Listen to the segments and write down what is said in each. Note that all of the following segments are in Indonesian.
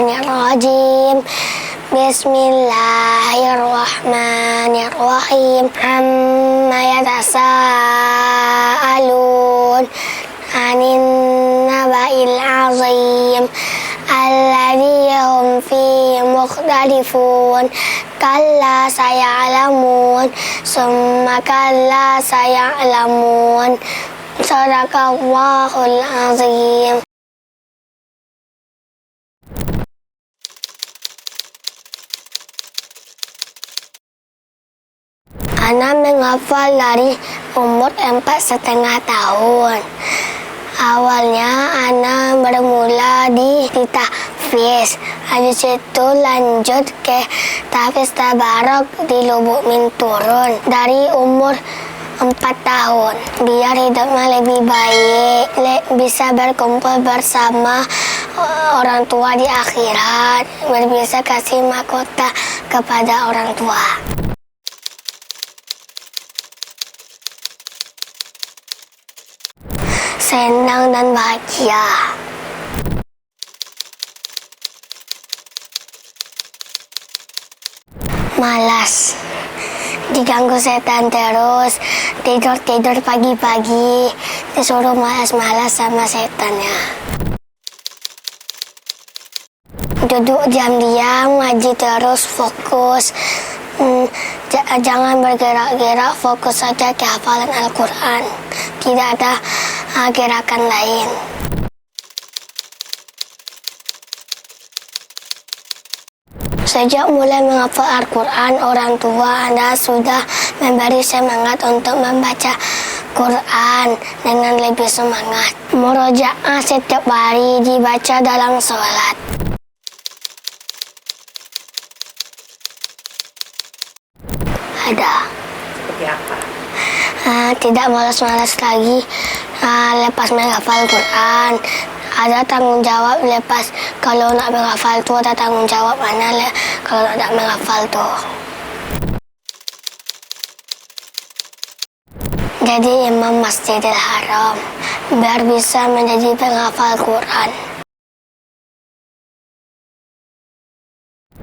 Minasyaitonirrajim. Bismillahirrahmanirrahim. Amma yatasaalun anin naba'il azim alladzi hum fihi mukhtalifun. Kalla saya'lamun summa kalla saya'lamun. Shadaqallahul azim. Ana menghafal dari umur 4,5 tahun. Awalnya Ana bermula di tahfiz, habis itu lanjut ke tahfiz tabarok di Lubuk Minturun dari umur 4 tahun. Biar hidupnya lebih baik, bisa berkumpul bersama orang tua di akhirat, bisa kasih mahkota kepada orang tua. Senang dan bahagia. Malas, diganggu setan terus, tidur pagi-pagi, disuruh malas-malas sama setannya. Duduk diam-diam, ngaji terus, fokus. Jangan bergerak-gerak, fokus saja ke hafalan Al-Quran. Tidak ada gerakan lain. Sejak mulai menghafal Al-Quran, orang tua Anda sudah memberi semangat untuk membaca Quran dengan lebih semangat. Murojaah setiap hari dibaca dalam sholat. Ada. Seperti apa? Tidak malas-malas lagi lepas menghafal Quran. Ada tanggung jawab lepas, kalau nak menghafal tu ada tanggung jawab mana kalau nak menghafal tu. Jadi imam Masjidil Haram biar bisa menjadi penghafal Quran.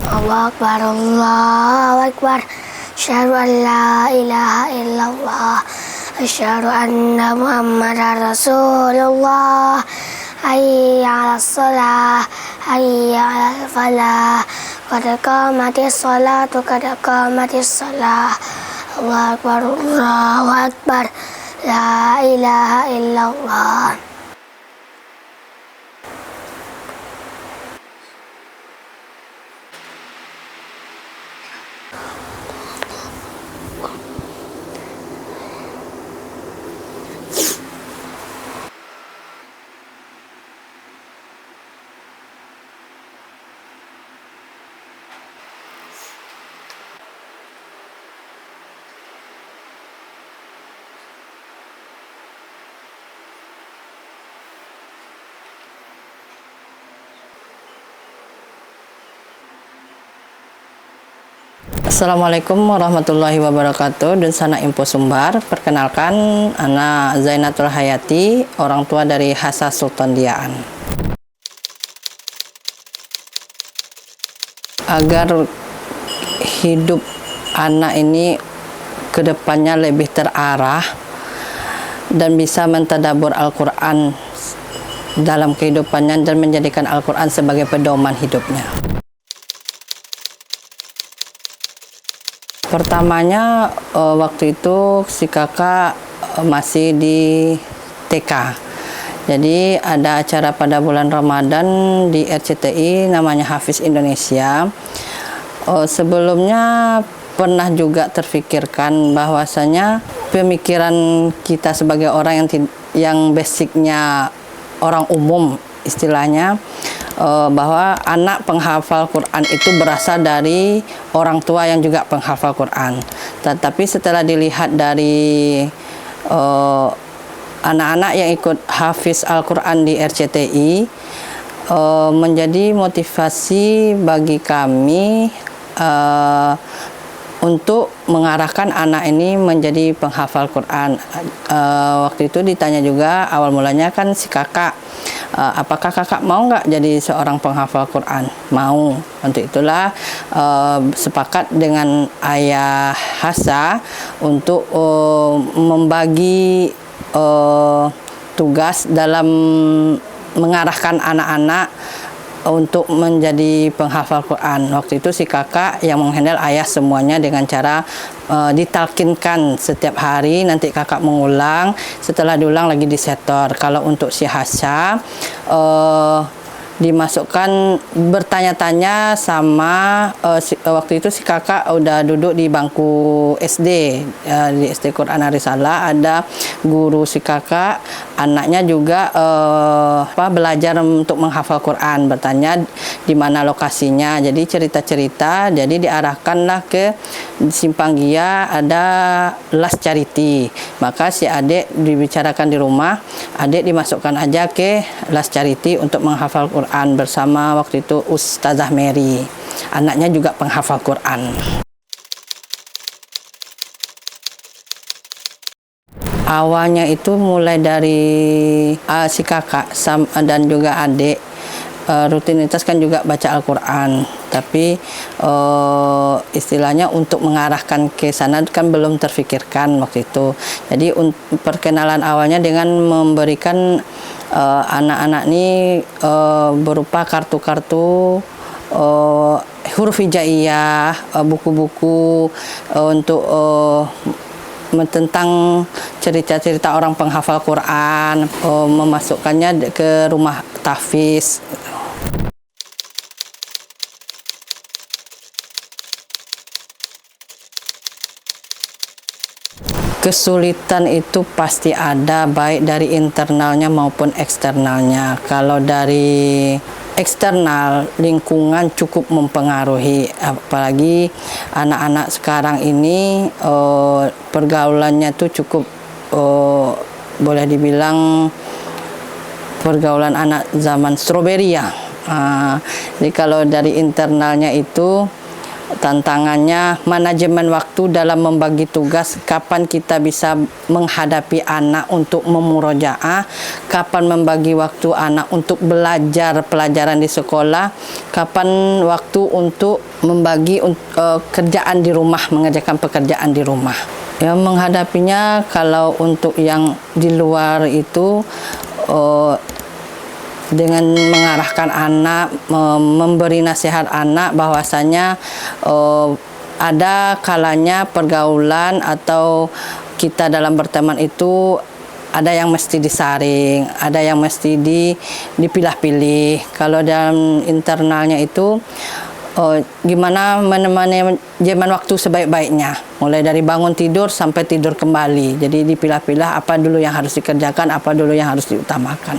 Allahu Akbar, Allahu Akbar. Asyhadu an la ilaha illallah. Asyhadu anna Muhammadar Rasulullah. Hayya 'alas shalah, hayya 'alal falah. Qad qamatis sholatu, qad qamatis shalah. Allahu Akbar, Allahu Akbar. La ilaha illallah. Assalamualaikum warahmatullahi wabarakatuh. Dunsana Info Sumbar. Perkenalkan, Ana Zainatul Hayati, orang tua dari Hasa Sultan Diaan. Agar hidup anak ini kedepannya lebih terarah dan bisa mentadabur Al-Quran dalam kehidupannya dan menjadikan Al-Quran sebagai pedoman hidupnya. Pertamanya waktu itu si kakak masih di TK. Jadi ada acara pada bulan Ramadan di RCTI namanya Hafiz Indonesia. Sebelumnya pernah juga terfikirkan bahwasanya pemikiran kita sebagai orang yang basicnya orang umum istilahnya, bahwa anak penghafal Quran itu berasal dari orang tua yang juga penghafal Quran. Tetapi setelah dilihat dari anak-anak yang ikut hafiz Al-Quran di RCTI, menjadi motivasi bagi kami untuk mengarahkan anak ini menjadi penghafal Quran. Waktu itu ditanya juga, awal mulanya kan si kakak apakah kakak mau nggak jadi seorang penghafal Quran? Mau. Untuk itulah sepakat dengan ayah Hasa untuk membagi tugas dalam mengarahkan anak-anak untuk menjadi penghafal Quran. Waktu itu si kakak yang menghandle ayah semuanya dengan cara ditalkinkan setiap hari, nanti kakak mengulang, setelah diulang lagi disetor. Kalau untuk si Hasya dimasukkan bertanya-tanya sama waktu itu si kakak udah duduk di bangku SD, di SD Quran Arisalah, ada guru si kakak, anaknya juga belajar untuk menghafal Quran, bertanya di mana lokasinya, jadi cerita-cerita, jadi diarahkanlah ke Simpang Gia ada Las Charity, maka si adik dibicarakan di rumah, adik dimasukkan aja ke Las Charity untuk menghafal Quran bersama waktu itu Ustazah Mary, anaknya juga penghafal Quran. Awalnya itu mulai dari si kakak dan juga adik, rutinitas kan juga baca Al-Quran, tapi istilahnya untuk mengarahkan ke sana kan belum terfikirkan waktu itu. Jadi perkenalan awalnya dengan memberikan anak-anak ini berupa kartu-kartu huruf hijaiyah, buku-buku untuk tentang cerita-cerita orang penghafal Quran, memasukkannya ke rumah tahfiz. Kesulitan itu pasti ada, baik dari internalnya maupun eksternalnya. Kalau dari eksternal, lingkungan cukup mempengaruhi, apalagi anak-anak sekarang ini pergaulannya tuh cukup boleh dibilang pergaulan anak zaman stroberi ya. Jadi kalau dari internalnya itu tantangannya manajemen waktu dalam membagi tugas, kapan kita bisa menghadapi anak untuk memurojaah, kapan membagi waktu anak untuk belajar pelajaran di sekolah, kapan waktu untuk membagi kerjaan di rumah, mengerjakan pekerjaan di rumah. Ya, menghadapinya kalau untuk yang di luar itu dengan mengarahkan anak, memberi nasihat anak bahwasanya ada kalanya pergaulan atau kita dalam berteman itu ada yang mesti disaring, ada yang mesti dipilah-pilih. Kalau dalam internalnya itu gimana menemani zaman waktu sebaik-baiknya, mulai dari bangun tidur sampai tidur kembali. Jadi dipilah-pilah apa dulu yang harus dikerjakan, apa dulu yang harus diutamakan.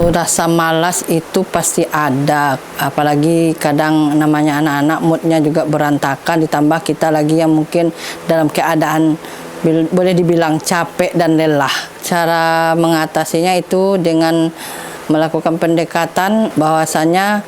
Rasa malas itu pasti ada, apalagi kadang namanya anak-anak moodnya juga berantakan, ditambah kita lagi yang mungkin dalam keadaan boleh dibilang capek dan lelah. Cara mengatasinya itu dengan melakukan pendekatan bahwasanya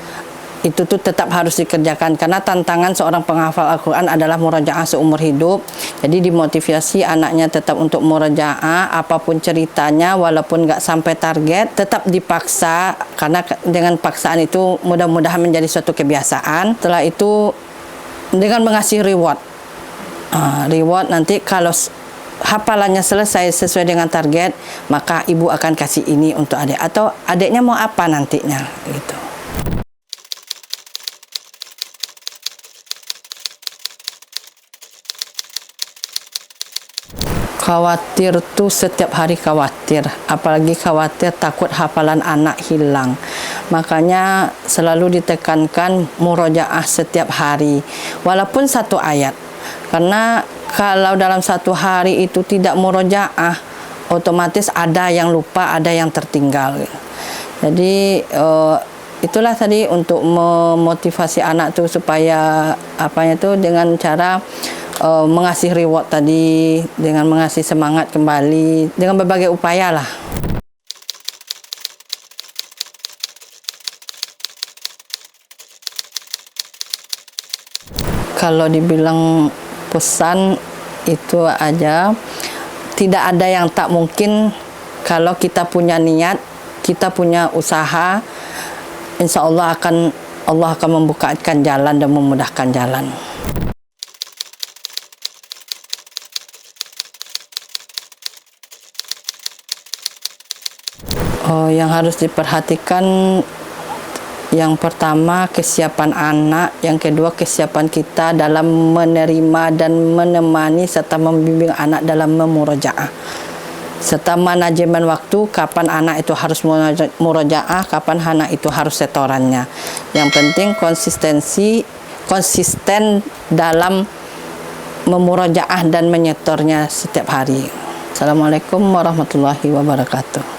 itu tuh tetap harus dikerjakan, karena tantangan seorang penghafal Al-Quran adalah murajaah seumur hidup. Jadi dimotivasi anaknya tetap untuk murajaah, apapun ceritanya, walaupun nggak sampai target, tetap dipaksa, karena dengan paksaan itu mudah-mudahan menjadi suatu kebiasaan. Setelah itu dengan mengasih reward, reward nanti kalau hafalannya selesai sesuai dengan target, maka ibu akan kasih ini untuk adik, atau adiknya mau apa nantinya gitu. Khawatir tuh setiap hari khawatir, apalagi khawatir takut hafalan anak hilang. Makanya selalu ditekankan murojaah setiap hari, walaupun satu ayat. Karena kalau dalam satu hari itu tidak murojaah, otomatis ada yang lupa, ada yang tertinggal. Jadi itulah tadi untuk memotivasi anak tuh supaya apanya tuh dengan cara mengasih reward tadi, dengan mengasih semangat kembali, dengan berbagai upaya lah. Kalau dibilang pesan, Itu aja. Tidak ada yang tak mungkin kalau kita punya niat, kita punya usaha, insya Allah akan membukakan jalan dan memudahkan jalan. Yang harus diperhatikan, yang pertama kesiapan anak, yang kedua kesiapan kita dalam menerima dan menemani serta membimbing anak dalam memurojaah. Serta manajemen waktu, kapan anak itu harus murojaah, kapan anak itu harus setorannya. Yang penting konsisten dalam memurojaah dan menyetornya setiap hari. Assalamualaikum warahmatullahi wabarakatuh.